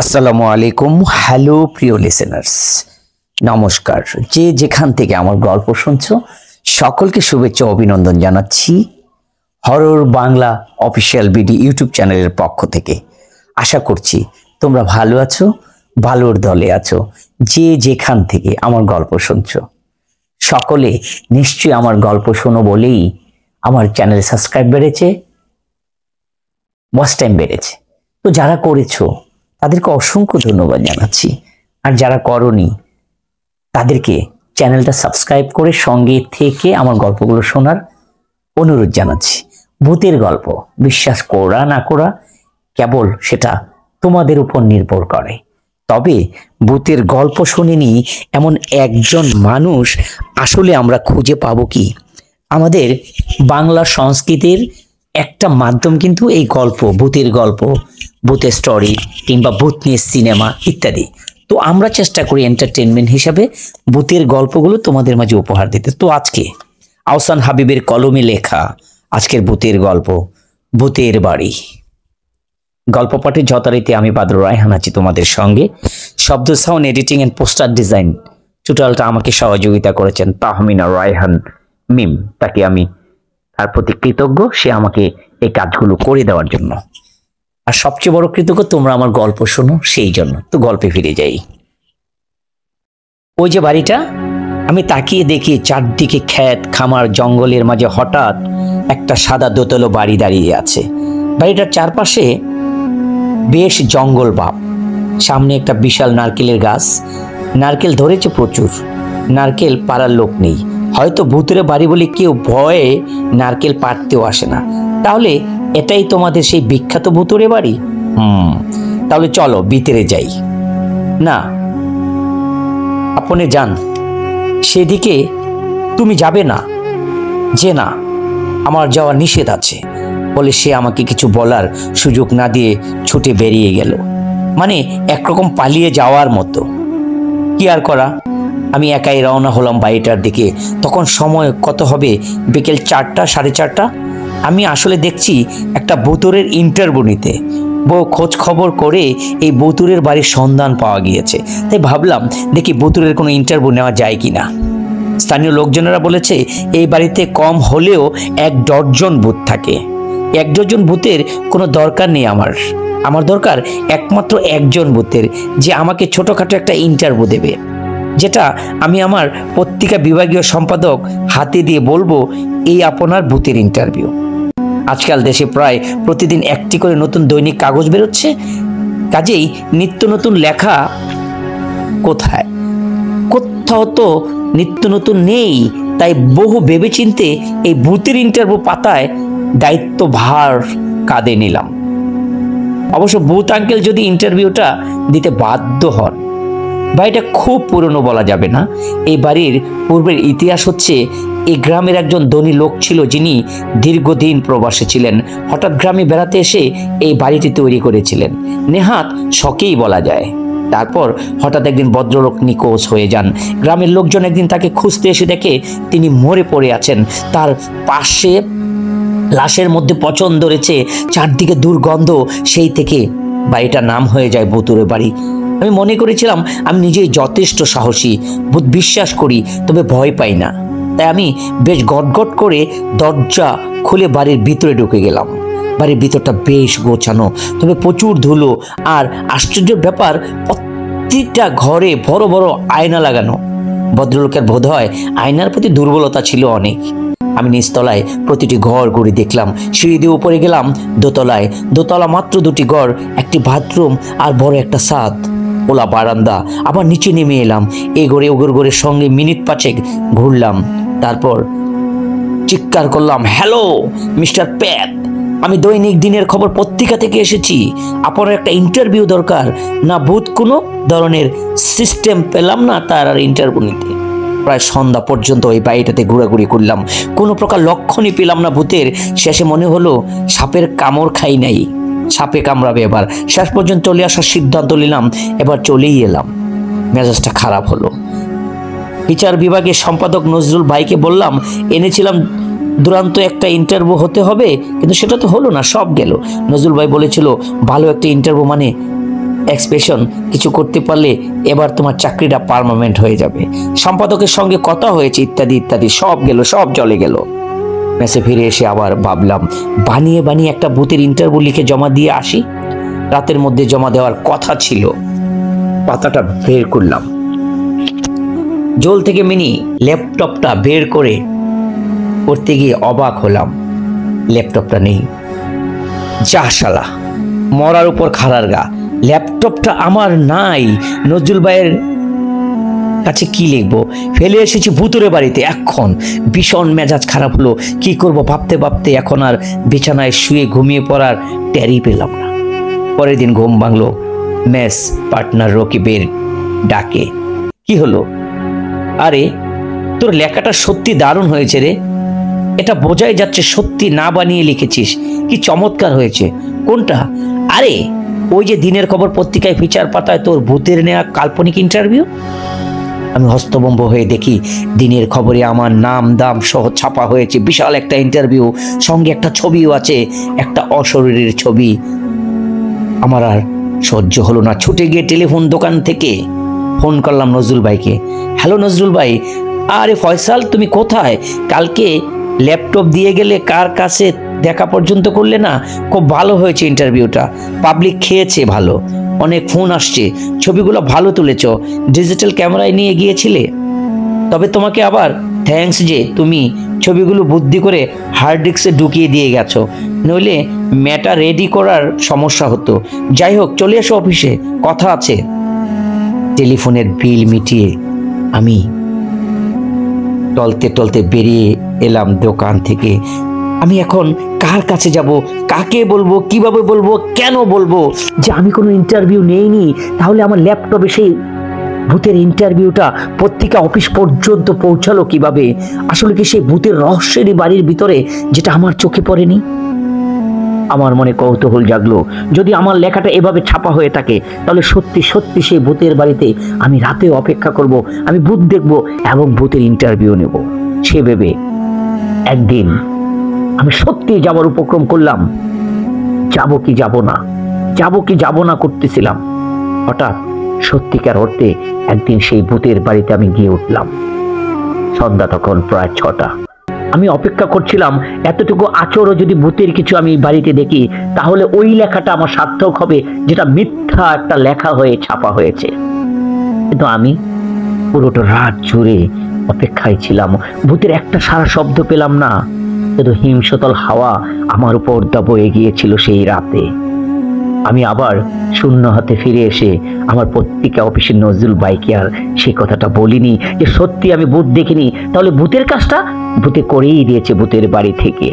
আসসালামু আলাইকুম। হ্যালো প্রিয় লিসেনার্স, নমস্কার। যে যেখান থেকে আমার গল্প শুনছো সকলকে শুভেচ্ছা ও অভিনন্দন জানাচ্ছি horror Bangla official BD YouTube চ্যানেলের পক্ষ থেকে। আশা করছি তোমরা ভালো আছো, ভালোর দলে আছো। যে যেখান থেকে আমার গল্প শুনছো সকলে নিশ্চয়ই আমার গল্প শোনো বলেই আমার চ্যানেল সাবস্ক্রাইব বেড়েছে, ওয়াচ টাইম বেড়েছে। তো যারা করেছো তাদেরকে অসংখ্য ধন্যবাদ জানাচ্ছি, আর যারা করনি তাদেরকে চ্যানেলটা সাবস্ক্রাইব করে সঙ্গে থেকে আমার গল্পগুলো শোনার অনুরোধ জানাচ্ছি। ভূতের গল্প বিশ্বাস করা না করা কেবল সেটা তোমাদের উপর নির্ভর করে। তবে ভূতের গল্প শুনিনি এমন একজন মানুষ আসলে আমরা খুঁজে পাবো কি? আমাদের বাংলা সংস্কৃতির একটা মাধ্যম কিন্তু এই গল্প, ভূতের গল্প, ভূতের স্টোরি কিংবা ভূত নিয়ে সিনেমা ইত্যাদি। তো আমরা চেষ্টা করি এন্টারটেনমেন্ট হিসাবে ভূতের গল্পগুলো তোমাদের মাঝে উপহার দিতে। তো আজকে আহসান হাবিবের কলমে লেখা আজকের ভূতের গল্প ভূতের বাড়ি। গল্প পাঠে যথারীতি আমি বাদরুর রায়হান আছি তোমাদের সঙ্গে। শব্দ, sound, editing and poster design টোটালটা আমাকে সহযোগিতা করেছেন তাহমিনা রায়হান মিম। তাকে আমি তার প্রতি কৃতজ্ঞ, সে আমাকে এই কাজগুলো করে দেওয়ার জন্য। আর সবচেয়ে বড় কৃতজ্ঞ তোমরা আমার গল্প শোনো সেই জন্য। তো গল্পে ফিরে যাই। ওই যে বাড়িটা, আমি তাকিয়ে দেখি চারদিকে ক্ষেত খামার জঙ্গলের মাঝে হঠাৎ একটা সাদা দোতলো বাড়ি দাঁড়িয়ে আছে। বাড়িটার চারপাশে বেশ জঙ্গল ভাব। সামনে একটা বিশাল নারকেলের গাছ, নারকেল ধরেছে প্রচুর। নারকেল পাড়ার লোক নেই, হয়তো ভূতের বাড়ি বলে কেউ ভয়ে নারকেল পাড়তেও আসে না। তাহলে এটাই তোমাদের সেই বিখ্যাত ভূতুরে বাড়ি? তাহলে চলো ভিতরে যাই। না, আপনি যান, সেদিকে তুমি যাবে না। যে না, আমার যাওয়া নিষেধ আছে বলে সে আমাকে কিছু বলার সুযোগ না দিয়ে ছুটে বেরিয়ে গেল। মানে একরকম পালিয়ে যাওয়ার মতো। কি আর করা, আমি একাই রওনা হলাম বাড়িটার দিকে। তখন সময় কত হবে? বিকেল 4টা, 4:30। আমি আসলে দেখছি একটা ভূতুরের ইন্টারভিউ নিতে। বউ খোঁজ খবর করে এই ভূতুরের বাড়ির সন্ধান পাওয়া গিয়েছে। তাই ভাবলাম দেখি ভূতুরের কোনো ইন্টারভিউ নেওয়া যায় কিনা। স্থানীয় লোকজনেরা বলেছে এই বাড়িতে কম হলেও 1 ডজন ভূত থাকে। 1 ডজন ভূতের কোনো দরকার নেই আমার দরকার একমাত্র একজন ভূতের, যে আমাকে ছোটখাটো একটা ইন্টারভিউ দেবে, যেটা আমি আমার পত্রিকা বিভাগীয় সম্পাদক হাতে দিয়ে বলবো এই আপনার ভূতের ইন্টারভিউ। আজকাল দেশে প্রায় প্রতিদিন একটি করে নতুন দৈনিক কাগজ বেরোচ্ছে, কাজেই নিত্য নতুন লেখা কোথায়? কোথাও তো নিত্য নতুন নেই। তাই বহু ভেবেচিন্তে এই ভূতের ইন্টারভিউ পাতায় দায়িত্ব ভার কাঁধে নিলাম। অবশ্য ভূত আঙ্কেল যদি ইন্টারভিউটা দিতে বাধ্য হন। বাড়িটা খুব পুরনো বলা যাবে না। এই বাড়ির পূর্বের ইতিহাস হচ্ছে, এই গ্রামের একজন ধনী লোক ছিল যিনি দীর্ঘদিন প্রবাসে ছিলেন। হঠাৎ গ্রামে বেড়াতে এসে এই বাড়িটি তৈরি করেছিলেন, নেহাত শখেই বলা যায়। তারপর হঠাৎ একদিন ভদ্রলোক নিখোঁজ হয়ে যান। গ্রামের লোকজন একদিন তাকে খুঁজতে এসে দেখে তিনি মরে পড়ে আছেন। তার পাশে লাশের মধ্যে পচন ধরেছে, চারদিকে দুর্গন্ধ। সেই থেকে বাড়িটার নাম হয়ে যায় ভূতুরে বাড়ি। আমি মনে করেছিলাম আমি নিজেই যথেষ্ট সাহসী, ভূত বিশ্বাস করি, তবে ভয় পাই না। তাই আমি বেশ গটগট করে দরজা খুলে বাড়ির ভিতরে ঢুকে গেলাম। বাড়ির ভিতরটা বেশ গোছানো, তবে প্রচুর ধুলো। আর আশ্চর্যের ব্যাপার, প্রতিটা ঘরে বড় বড় আয়না লাগানো। ভদ্রলোকের বোধ হয় আয়নার প্রতি দুর্বলতা ছিল অনেক। আমি নিচতলায় প্রতিটি ঘর ঘুরে দেখলাম। সিঁড়ি দিয়ে উপরে গেলাম দোতলায়। দোতলা মাত্র 2টি ঘর, একটি বাথরুম আর বড় একটা ছাদ, ওলা বারান্দা। আবার নিচে নেমে এলাম। এই ঘরে ওগর ঘরের সঙ্গে মিনিট 5 ঘুরলাম। তারপর চিৎকার করলাম, হ্যালো মিস্টার প্যাট, আমি দৈনিক দিনের খবর পত্রিকা থেকে এসেছি। আপনার একটা ইন্টারভিউ দরকার। না, ভূত কোনো ধরনের সিস্টেম পেলাম না তার আর ইন্টারভিউ নিতে। প্রায় সন্ধ্যা পর্যন্ত ওই বাড়িটাতে ঘোরাঘুরি করলাম, কোনো প্রকার লক্ষণই পেলাম না ভূতের। শেষে মনে হলো সাপের কামড় খাই নাই, সাপে কামড়াবে এবার। শেষ পর্যন্ত চলে আসার সিদ্ধান্ত নিলাম, এবার চলেই এলাম। মেজাজটা খারাপ হলো। বিচার বিভাগের সম্পাদক নজরুল ভাইকে বললাম, এনেছিলাম দুরান্ত একটা ইন্টারভিউ হতে হবে, কিন্তু সেটা তো হলো না, সব গেল। নজরুল ভাই বলেছিল ভালো একটা ইন্টারভিউ মানে এক্সপ্রেশন কিছু করতে পারলে এবার তোমার চাকরিটা পার্মানেন্ট হয়ে যাবে। সম্পাদকের সঙ্গে কথা হয়েছে ইত্যাদি ইত্যাদি, সব গেল, সব জলে গেল। মেসে ফিরে এসে আবার ভাবলাম বানিয়ে বানিয়ে একটা ভূতের ইন্টারভিউ লিখে জমা দিয়ে আসি। রাতের মধ্যে জমা দেওয়ার কথা ছিল। পাতাটা বের করলাম, জোল থেকে মিনি ল্যাপটপটা বের করে করতে গিয়ে অবাক হলাম, ল্যাপটপটা নেই। যা শালা, মরার উপর খাড়ার গা, ল্যাপটপটা আমার নাই। নজরুল ভাইয়ের কাছে কি লিখবো, ফেলে এসেছি ভুতুরে বাড়িতে। এখন ভীষণ মেজাজ খারাপ হলো, কি করব ভাবতে ভাবতে এখন আর বিছানায় শুয়ে ঘুমিয়ে পড়ার টেরই পেলাম না। পরের দিন ঘুম ভাঙলো মেস পার্টনার রকিবের ডাকে। কি হলো? আরে তোর লেখাটা সত্যি দারুণ হয়েছে রে, এটা বোঝাই যাচ্ছে সত্যি না বানিয়ে লিখেছিস, কি চমৎকার হয়েছে। কোনটা? আরে ওই যে দিনের খবর পত্রিকায় ফিচার পাতায় তোর ভূতের নেওয়া কাল্পনিক ইন্টারভিউ। আমি হস্তভম্ব হয়ে দেখি দিনের খবরে আমার নাম দাম সহ ছাপা হয়েছে, বিশাল একটা ইন্টারভিউ, সঙ্গে একটা ছবিও আছে, একটা অশরীরের ছবি। আমার আর সহ্য হলো না, ছুটে গিয়ে টেলিফোন দোকান থেকে ফোন করলাম নজরুল ভাইকে। হ্যালো নজরুল ভাই, আরে ফয়সাল তুমি কোথায়? কালকে ল্যাপটপ দিয়ে গেলে কার কাছে দেখা পর্যন্ত করলে না। খুব ভালো হয়েছে ইন্টারভিউটা, পাবলিক খেয়েছে ভালো, অনেক ফোন আসছে, ছবিগুলো ভালো তুলেছ, ডিজিটাল ক্যামেরায় নিয়ে গিয়েছিলে। তবে তোমাকে আবার থ্যাঙ্কস যে তুমি ছবিগুলো বুদ্ধি করে হার্ড ডিস্কে ঢুকিয়ে দিয়ে গেছো, নইলে ম্যাটা রেডি করার সমস্যা হতো। যাই হোক চলে এসো অফিসে, কথা আছে। টেলিফোনের বিল মিটিয়ে আমি টলতে টলতে বেরিয়ে এলাম দোকান থেকে। আমি এখন কার কাছে যাব, কাকে বলবো, কিভাবে বলবো, কেন বলবো যে আমি কোনো ইন্টারভিউ নেইনি? তাহলে আমার ল্যাপটপে সেই ভূতের ইন্টারভিউটা পত্রিকা অফিস পর্যন্ত পৌঁছালো কিভাবে? আসলে কি সেই ভূতের রহস্যেরই বাড়ির ভিতরে, যেটা আমার চোখে পড়েনি? আমার মনে কৌতূহল জাগলো, যদি আমার লেখাটা এভাবে ছাপা হয়ে থাকে তাহলে সত্যি সত্যি সেই ভূতের বাড়িতে আমি রাতেও অপেক্ষা করব, আমি ভূত দেখব এবং ভূতের ইন্টারভিউ নেব। সে ভেবে একদিন আমি সত্যি যাওয়ার উপক্রম করলাম। যাব কি যাব না, যাব কি যাব না করতেছিলাম। হঠাৎ সত্যিকার অর্থে একদিন সেই ভূতের বাড়িতে আমি গিয়ে উঠলাম। সন্ধ্যা তখন প্রায় 6টা। আমি অপেক্ষা করছিলাম এতটুকু আচরও যদি ভূতের কিছু আমি বাড়িতে দেখি তাহলে ওই লেখাটা আমার সার্থক হবে, যেটা মিথ্যা একটা লেখা হয়ে ছাপা হয়েছে। কিন্তু আমি পুরোটা রাত জুড়ে অপেক্ষায় ছিলাম, ভূতের একটা সারা শব্দ পেলাম না। শুধু হিমশীতল হাওয়া আমার উপর বয়ে গিয়েছিল সেই রাতে। আমি আবার শূন্য হাতে ফিরে এসে আমার পত্রিকা অফিসের নজরুল ভাইকে আর সেই কথাটা বলিনি যে সত্যি আমি ভূত দেখিনি। তাহলে ভূতের কাজটা ভূতে করেই দিয়েছে ভূতের বাড়ি থেকে।